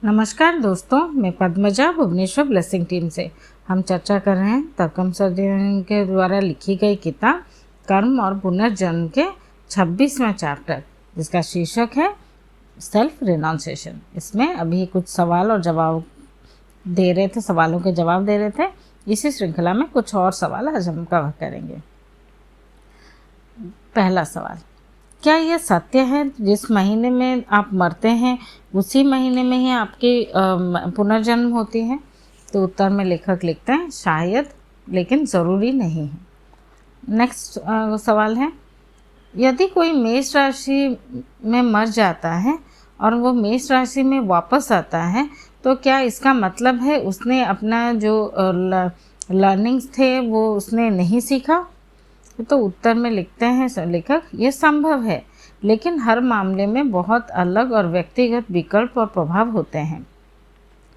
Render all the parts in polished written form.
नमस्कार दोस्तों, मैं पद्मजा भुवनेश्वर ब्लेसिंग टीम से। हम चर्चा कर रहे हैं तर्कम सर्जन के द्वारा लिखी गई किताब कर्म और पुनर्जन्म के 26वां चैप्टर, जिसका शीर्षक है सेल्फ रिनाउंसिएशन। इसमें अभी कुछ सवाल और जवाब दे रहे थे, सवालों के जवाब दे रहे थे। इसी श्रृंखला में कुछ और सवाल आज हम कवर करेंगे। पहला सवाल, क्या यह सत्य है जिस महीने में आप मरते हैं उसी महीने में ही आपकी पुनर्जन्म होती है? तो उत्तर में लेखक लिखते हैं शायद, लेकिन ज़रूरी नहीं है। नेक्स्ट सवाल है, यदि कोई मेष राशि में मर जाता है और वो मेष राशि में वापस आता है, तो क्या इसका मतलब है उसने अपना जो लर्निंग्स थे वो उसने नहीं सीखा? तो उत्तर में लिखते हैं लेखक, ये संभव है, लेकिन हर मामले में बहुत अलग और व्यक्तिगत विकल्प और प्रभाव होते हैं।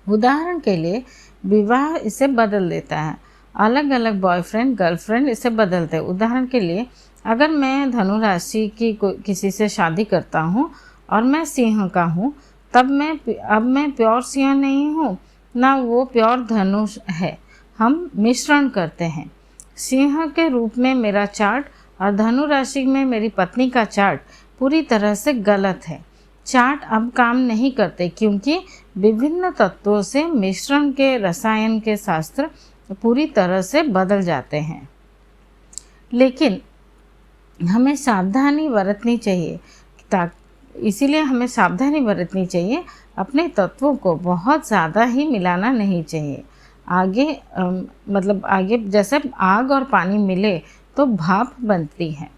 उदाहरण के लिए विवाह इसे बदल देता है, अलग अलग बॉयफ्रेंड गर्लफ्रेंड इसे बदलते हैं। उदाहरण के लिए अगर मैं धनु राशि की किसी से शादी करता हूँ और मैं सिंह का हूँ, अब मैं प्योर सिंह नहीं हूँ, ना वो प्योर धनु है। हम मिश्रण करते हैं। सिंह के रूप में मेरा चार्ट और धनु राशि में मेरी पत्नी का चार्ट पूरी तरह से गलत है। चार्ट अब काम नहीं करते क्योंकि विभिन्न तत्वों से मिश्रण के रसायन के शास्त्र पूरी तरह से बदल जाते हैं। लेकिन हमें सावधानी बरतनी चाहिए, इसीलिए हमें सावधानी बरतनी चाहिए। अपने तत्वों को बहुत ज़्यादा ही मिलाना नहीं चाहिए। आगे जैसे आग और पानी मिले तो भाप बनती है।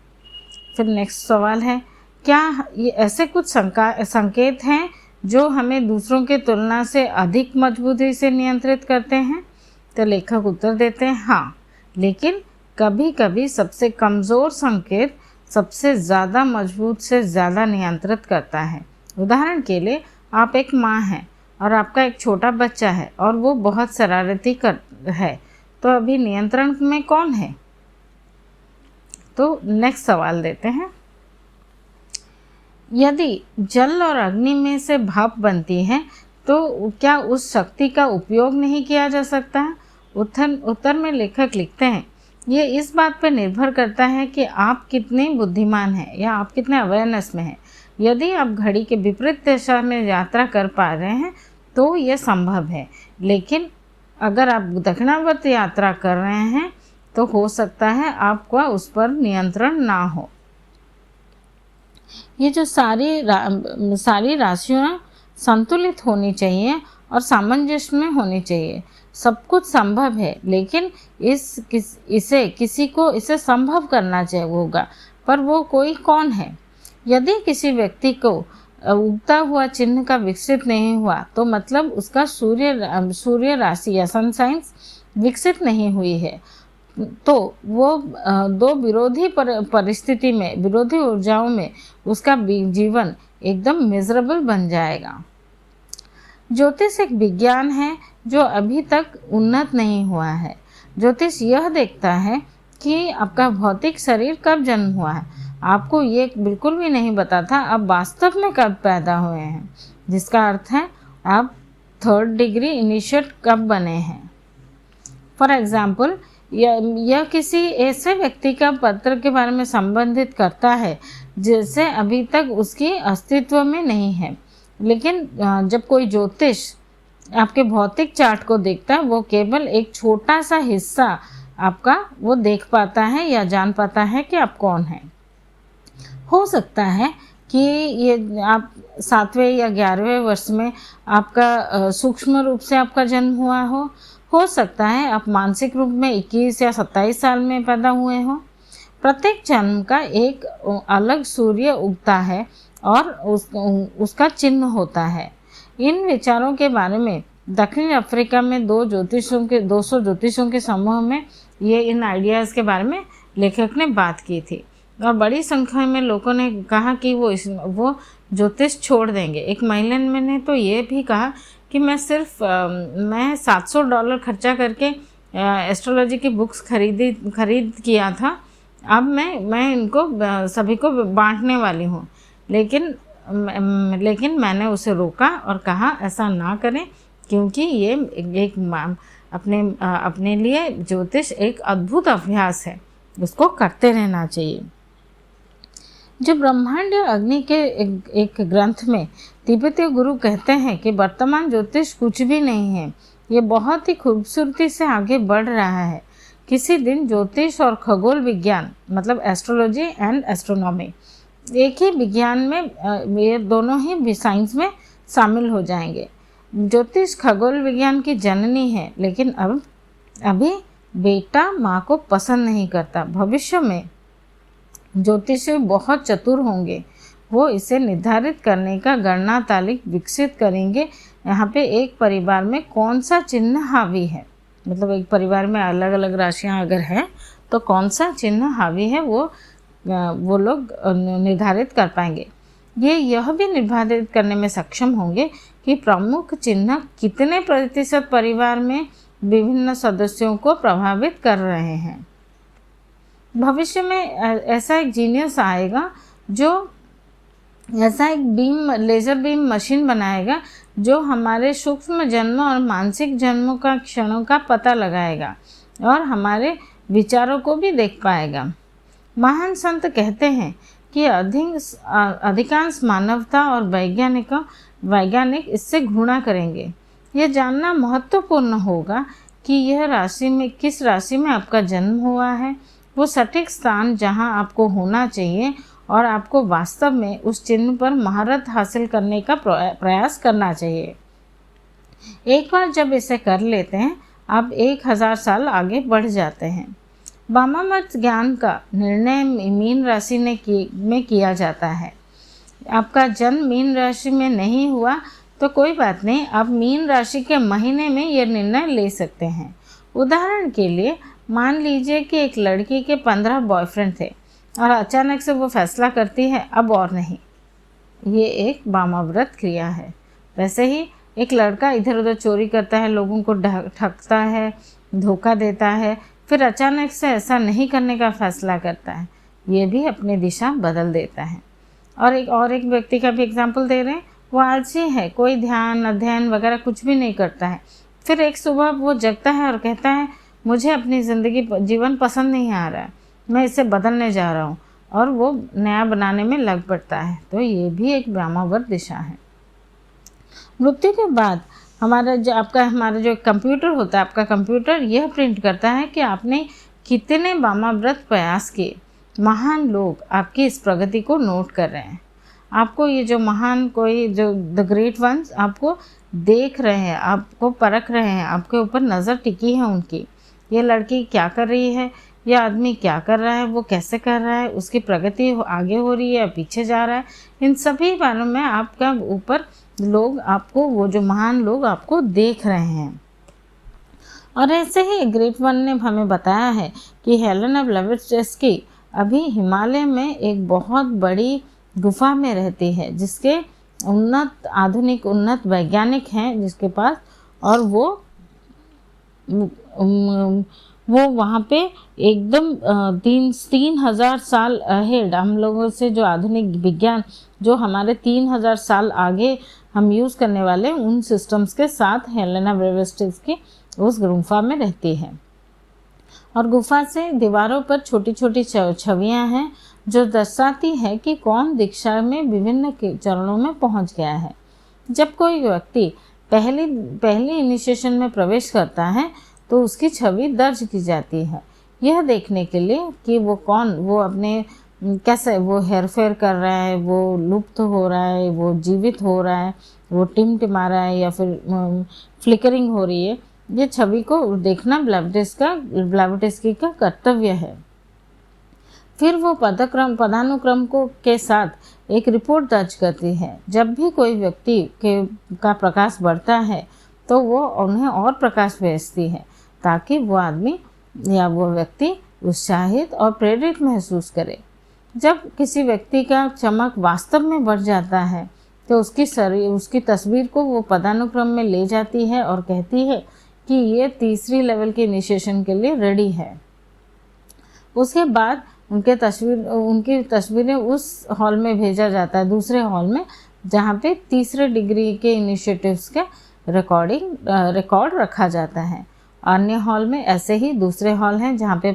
फिर नेक्स्ट सवाल है, क्या ये ऐसे कुछ संकेत हैं जो हमें दूसरों के तुलना से अधिक मजबूती से नियंत्रित करते हैं? तो लेखक उत्तर देते हैं हाँ, लेकिन कभी कभी सबसे कमज़ोर संकेत सबसे ज़्यादा मजबूत से ज़्यादा नियंत्रित करता है। उदाहरण के लिए आप एक माँ हैं और आपका एक छोटा बच्चा है और वो बहुत शरारती है, तो अभी नियंत्रण में कौन है? तो नेक्स्ट सवाल देते हैं, यदि जल और अग्नि में से भाप बनती है तो क्या उस शक्ति का उपयोग नहीं किया जा सकता है? उत्तर में लेखक लिखते हैं, ये इस बात पर निर्भर करता है कि आप कितने बुद्धिमान हैं या आप कितने अवेयरनेस में हैं। यदि आप घड़ी के विपरीत दिशा में यात्रा कर पा रहे हैं तो यह संभव है, लेकिन अगर आप दक्षिणावर्त यात्रा कर रहे हैं तो हो सकता है आपका उस पर नियंत्रण ना हो। ये जो सारी राशियाँ संतुलित होनी चाहिए और सामंजस्य में होनी चाहिए। सब कुछ संभव है, लेकिन इसे संभव करना चाहिए होगा, पर वो कोई कौन है? यदि किसी व्यक्ति को उगता हुआ चिन्ह का विकसित नहीं हुआ तो मतलब उसका सूर्य राशि या सन साइंस विकसित नहीं हुई है, तो वो दो विरोधी परिस्थिति में, विरोधी ऊर्जाओं में उसका जीवन एकदम मिजरेबल बन जाएगा। ज्योतिष एक विज्ञान है जो अभी तक उन्नत नहीं हुआ है। ज्योतिष यह देखता है कि आपका भौतिक शरीर कब जन्म हुआ है, आपको ये बिल्कुल भी नहीं बताता आप वास्तव में कब पैदा हुए हैं, जिसका अर्थ है आप 3rd डिग्री इनिशिएट कब बने हैं। फॉर एग्जाम्पल, यह किसी ऐसे व्यक्ति का पत्र के बारे में संबंधित करता है जिसे अभी तक उसकी अस्तित्व में नहीं है। लेकिन जब कोई ज्योतिष आपके भौतिक चार्ट को देखता है, वो केवल एक छोटा सा हिस्सा आपका वो देख पाता है या जान पाता है कि आप कौन हैं। हो सकता है कि ये आप 7वें या 11वें वर्ष में आपका सूक्ष्म रूप से आपका जन्म हुआ हो सकता है आप मानसिक रूप में 21 या 27 साल में पैदा हुए हो। प्रत्येक जन्म का एक अलग सूर्य उगता है और उसका चिन्ह होता है। इन विचारों के बारे में दक्षिण अफ्रीका में 200 ज्योतिषों के समूह में ये इन आइडियाज़ के बारे में लेखक ने बात की थी और बड़ी संख्या में लोगों ने कहा कि वो ज्योतिष छोड़ देंगे। एक महिला ने तो ये भी कहा कि मैं $700 खर्चा करके एस्ट्रोलॉजी की बुक्स खरीद किया था, अब मैं इनको सभी को बांटने वाली हूँ। लेकिन लेकिन मैंने उसे रोका और कहा ऐसा ना करें, क्योंकि ये एक अपने लिए ज्योतिष एक अद्भुत अभ्यास है, उसको करते रहना चाहिए। जो ब्रह्मांड अग्नि के एक ग्रंथ में तिब्बतीय गुरु कहते हैं कि वर्तमान ज्योतिष कुछ भी नहीं है, ये बहुत ही खूबसूरती से आगे बढ़ रहा है। किसी दिन ज्योतिष और खगोल विज्ञान मतलब एस्ट्रोलॉजी एंड एस्ट्रोनॉमी एक ही विज्ञान में, ये दोनों ही साइंस में शामिल हो जाएंगे। ज्योतिष खगोल विज्ञान की जननी है, लेकिन अभी बेटा माँ को पसंद नहीं करता। भविष्य में ज्योतिषी बहुत चतुर होंगे, वो इसे निर्धारित करने का गणना तालिक विकसित करेंगे। यहाँ पे एक परिवार में कौन सा चिन्ह हावी है, मतलब एक परिवार में अलग अलग राशियाँ अगर हैं तो कौन सा चिन्ह हावी है वो लोग निर्धारित कर पाएंगे। ये यह भी निर्धारित करने में सक्षम होंगे कि प्रमुख चिन्ह कितने प्रतिशत परिवार में विभिन्न सदस्यों को प्रभावित कर रहे हैं। भविष्य में ऐसा एक जीनियस आएगा जो ऐसा एक लेज़र बीम मशीन बनाएगा जो हमारे सूक्ष्म जन्म और मानसिक जन्मों का क्षणों का पता लगाएगा और हमारे विचारों को भी देख पाएगा। महान संत कहते हैं कि अधिकांश मानवता और वैज्ञानिक इससे घृणा करेंगे। यह जानना महत्वपूर्ण होगा कि यह राशि में किस राशि में आपका जन्म हुआ है, वो सटीक स्थान जहां आपको होना चाहिए और आपको वास्तव में उस चिन्ह पर महारत हासिल करने का प्रयास करना चाहिए। एक बार जब इसे कर लेते हैं, आप 1000 साल आगे बढ़ जाते हैं। वामामर्त ज्ञान का निर्णय मीन राशि में किया जाता है। आपका जन्म मीन राशि में नहीं हुआ तो कोई बात नहीं, आप मीन राशि के महीने में यह निर्णय ले सकते हैं। उदाहरण के लिए मान लीजिए कि एक लड़की के 15 बॉयफ्रेंड थे और अचानक से वो फैसला करती है अब और नहीं। ये एक वामाव्रत क्रिया है। वैसे ही एक लड़का इधर उधर चोरी करता है, लोगों को ठगता है, धोखा देता है, फिर अचानक से ऐसा नहीं करने का फैसला करता है, ये भी अपनी दिशा बदल देता है। और एक व्यक्ति का भी एग्जाम्पल दे रहे हैं। वो आलसी है, कोई ध्यान अध्ययन वगैरह कुछ भी नहीं करता है। फिर एक सुबह वो जगता है और कहता है मुझे अपनी जीवन पसंद नहीं आ रहा है, मैं इसे बदलने जा रहा हूँ, और वो नया बनाने में लग पड़ता है। तो ये भी एक वामाव्रत दिशा है। मृत्यु के बाद हमारा जो कंप्यूटर होता है, आपका कंप्यूटर यह प्रिंट करता है कि आपने कितने वामाव्रत प्रयास किए। महान लोग आपकी इस प्रगति को नोट कर रहे हैं। आपको ये जो महान द ग्रेट वंस आपको देख रहे हैं, आपको परख रहे हैं, आपके ऊपर नज़र टिकी है उनकी। ये लड़की क्या कर रही है, यह आदमी क्या कर रहा है, वो कैसे कर रहा है, उसकी प्रगति आगे हो रही है या पीछे जा रहा है, इन सभी बारों में आपका ऊपर लोग आपको, वो जो महान लोग आपको देख रहे हैं। और ऐसे ही ग्रेट वन ने हमें बताया है कि हेलेना ब्लेवात्स्की अभी हिमालय में एक बहुत बड़ी गुफा में रहती है, जिसके आधुनिक उन्नत वैज्ञानिक हैं जिसके पास, और वो वहाँ पे एकदम 3000 साल अहेड हम लोगों से, जो आधुनिक विज्ञान जो हमारे 3000 साल आगे हम यूज़ करने वाले उन सिस्टम्स के साथ हेलेना ब्लेवात्स्की उस गुफा में रहती है। और गुफा से दीवारों पर छोटी छोटी छवियाँ हैं जो दर्शाती है कि कौन दीक्षा में विभिन्न चरणों में पहुंच गया है। जब कोई व्यक्ति पहली इनिशिएशन में प्रवेश करता है तो उसकी छवि दर्ज की जाती है, यह देखने के लिए कि वो अपने कैसे वो हेरफेर कर रहा है, वो लुप्त हो रहा है, वो जीवित हो रहा है, वो टिमटिमा रहा है या फिर फ्लिकरिंग हो रही है। ये छवि को देखना ब्लेवात्स्की का कर्तव्य है। फिर वो पदानुक्रम के साथ एक रिपोर्ट दर्ज करती है। जब भी कोई व्यक्ति का प्रकाश बढ़ता है तो वो उन्हें और प्रकाश भेजती है ताकि वो आदमी या वो व्यक्ति उत्साहित और प्रेरित महसूस करे। जब किसी व्यक्ति का चमक वास्तव में बढ़ जाता है तो उसकी तस्वीर को वो पदानुक्रम में ले जाती है और कहती है कि ये तीसरी लेवल के इनिशिएशन के लिए रेडी है। उसके बाद उनकी तस्वीरें उस हॉल में भेजा जाता है, दूसरे हॉल में, जहाँ पे तीसरे डिग्री के इनिशिएटिव्स के रिकॉर्ड रखा जाता है। अन्य हॉल में ऐसे ही दूसरे हॉल हैं जहाँ पे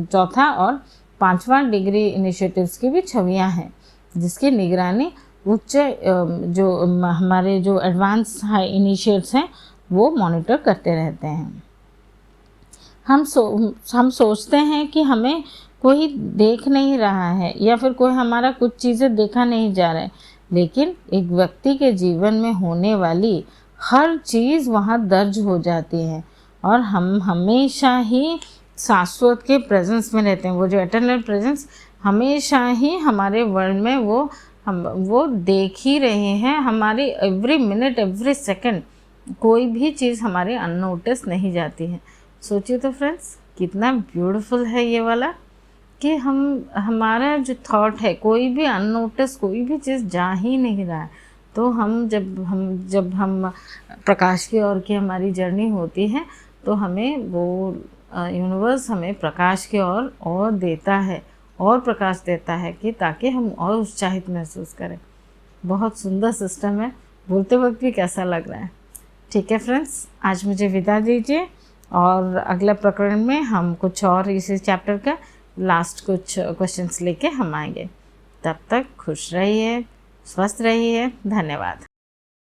चौथा और पांचवा डिग्री इनिशिएटिव्स की भी छवियाँ हैं, जिसकी निगरानी उच्च जो हमारे जो एडवांस हाई इनिशिएट्स हैं वो मॉनिटर करते रहते हैं। हम सोचते हैं कि हमें कोई देख नहीं रहा है या फिर कोई हमारा कुछ चीज़ें देखा नहीं जा रहा है, लेकिन एक व्यक्ति के जीवन में होने वाली हर चीज़ वहाँ दर्ज हो जाती है और हम हमेशा ही शाश्वत के प्रेजेंस में रहते हैं। वो जो एटर्नल प्रेजेंस हमेशा ही हमारे वर्ल्ड में वो देख ही रहे हैं। हमारी एवरी मिनट एवरी सेकंड कोई भी चीज़ हमारे अननोटिस नहीं जाती है। सोचिए तो फ्रेंड्स, कितना ब्यूटीफुल है ये वाला कि हमारा जो थॉट है, कोई भी अननोटिस कोई भी चीज़ जा ही नहीं रहा है। तो जब हम प्रकाश की ओर की हमारी जर्नी होती है तो हमें वो यूनिवर्स हमें प्रकाश की ओर और देता है और प्रकाश देता है कि ताकि हम और उत्साहित महसूस करें। बहुत सुंदर सिस्टम है। बोलते वक्त भी कैसा लग रहा है। ठीक है फ्रेंड्स, आज मुझे विदा दीजिए और अगला प्रकरण में हम कुछ और इसी चैप्टर का लास्ट कुछ क्वेश्चंस लेके हम आएंगे। तब तक खुश रहिए, स्वस्थ रहिए। धन्यवाद।